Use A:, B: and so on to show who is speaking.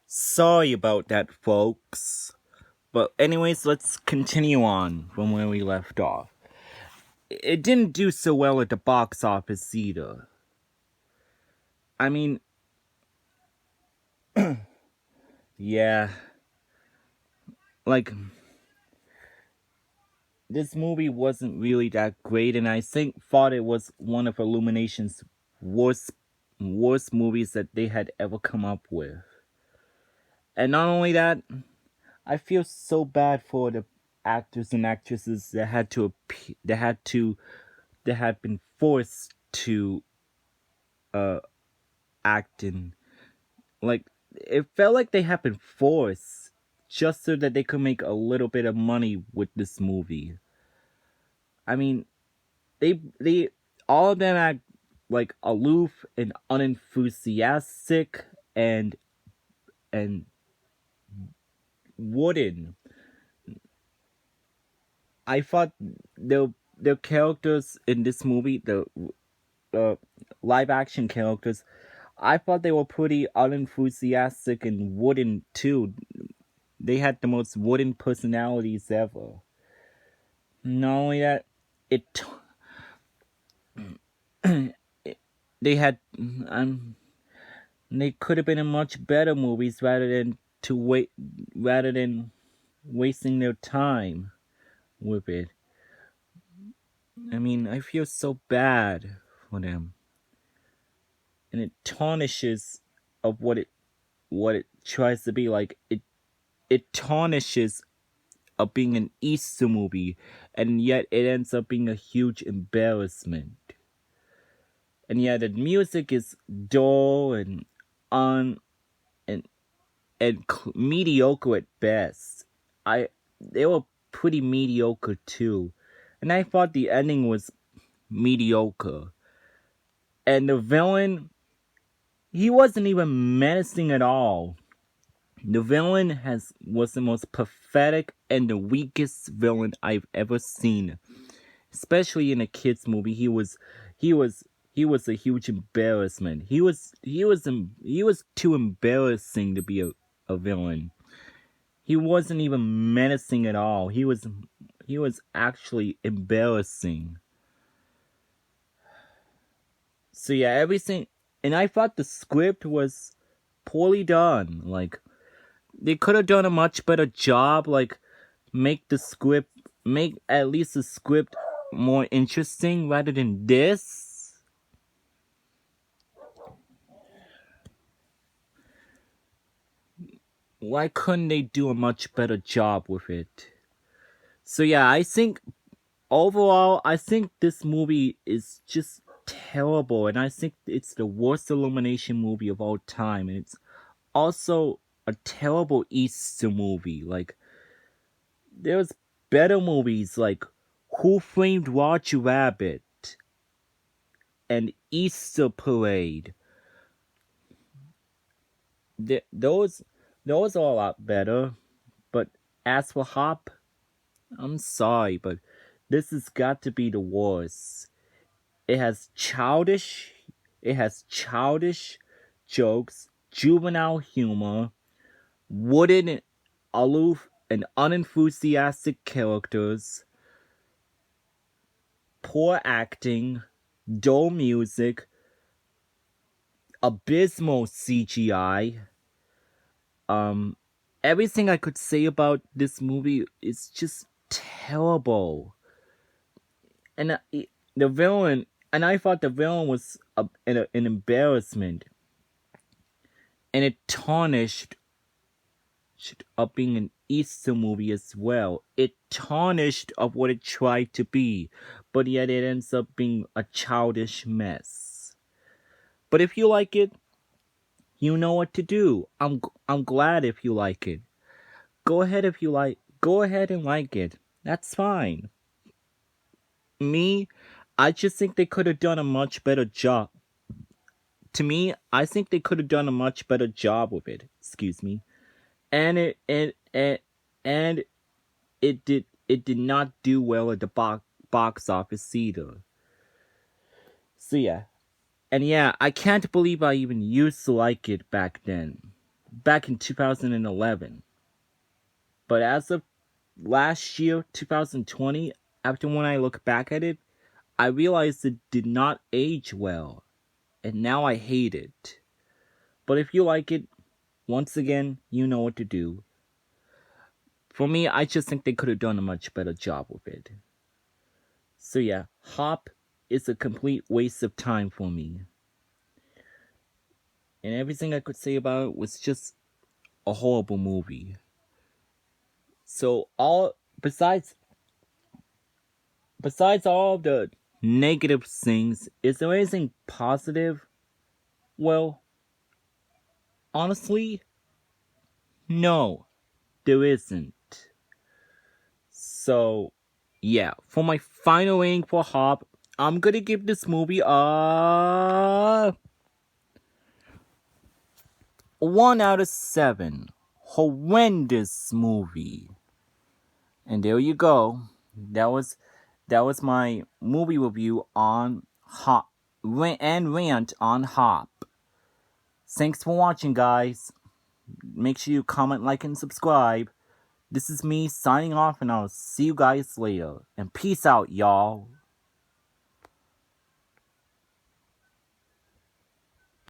A: Sorry about that, folks. But anyways, let's continue on from where we left off. It didn't do so well at the box office either. I mean, yeah, like this movie wasn't really that great, and I thought it was one of Illumination's worst worst movies that they had ever come up with. And not only that, I feel so bad for the actors and actresses that had been forced to act in, like, it felt like they had been forced just so that they could make a little bit of money with this movie. I mean, they all of them act like aloof and unenthusiastic and wooden. I thought the characters in this movie, the uh, live action characters, I thought they were pretty unenthusiastic and wooden too. They had the most wooden personalities ever. Not only that, it they had they could have been in much better movies rather than wasting their time with it. I mean, I feel so bad for them, and it tarnishes of what it tries to be. Like it tarnishes of being an Easter movie, and yet it ends up being a huge embarrassment. And yet the music is dull and un and mediocre at best. They were pretty mediocre too, and I thought the ending was mediocre. And the villain, he wasn't even menacing at all. The villain was the most pathetic and the weakest villain I've ever seen. Especially in a kids movie, he was he was a huge embarrassment. He was too embarrassing to be a villain. He wasn't even menacing at all. He was actually embarrassing. So yeah, everything, and I thought the script was poorly done. Like they could have done a much better job. Like make at least the script more interesting rather than this. Why couldn't they do a much better job with it? So yeah, I think overall, I think this movie is just terrible, and I think it's the worst Illumination movie of all time, and it's also a terrible Easter movie. Like there's better movies like Who Framed Roger Rabbit and Easter Parade. Those are a lot better. But as for Hop, I'm sorry, but this has got to be the worst. It has childish jokes, juvenile humor, wooden, aloof, and unenthusiastic characters, poor acting, dull music, abysmal CGI. Um, Everything I could say about this movie is just terrible. And the villain, and I thought the villain was an embarrassment, and it tarnished of being an Easter movie as well. It tarnished of what it tried to be, but yet it ends up being a childish mess. But if you like it, you know what to do. I'm glad if you like it. Go ahead and like it. That's fine. Me, I just think they could have done a much better job. To me, I think they could have done a much better job with it. Excuse me. And and it did not do well at the box office either. So yeah. And yeah, I can't believe I even used to like it back then. back in 2011. But as of last year, 2020, after when I look back at it, I realized it did not age well. And now I hate it. But if you like it, once again, you know what to do. For me, I just think they could have done a much better job with it. So yeah, Hop is a complete waste of time for me. And everything I could say about it was just a horrible movie. So besides all the negative things, is there anything positive? Well, honestly, no, there isn't. So, yeah, for my final rating for Hop, I'm gonna give this movie a 1 out of 7. Horrendous movie. And there you go. That was my movie review on Hop and rant on Hop. Thanks for watching, guys. Make sure you comment, like, and subscribe. This is me signing off, and I'll see you guys later. And peace out, y'all.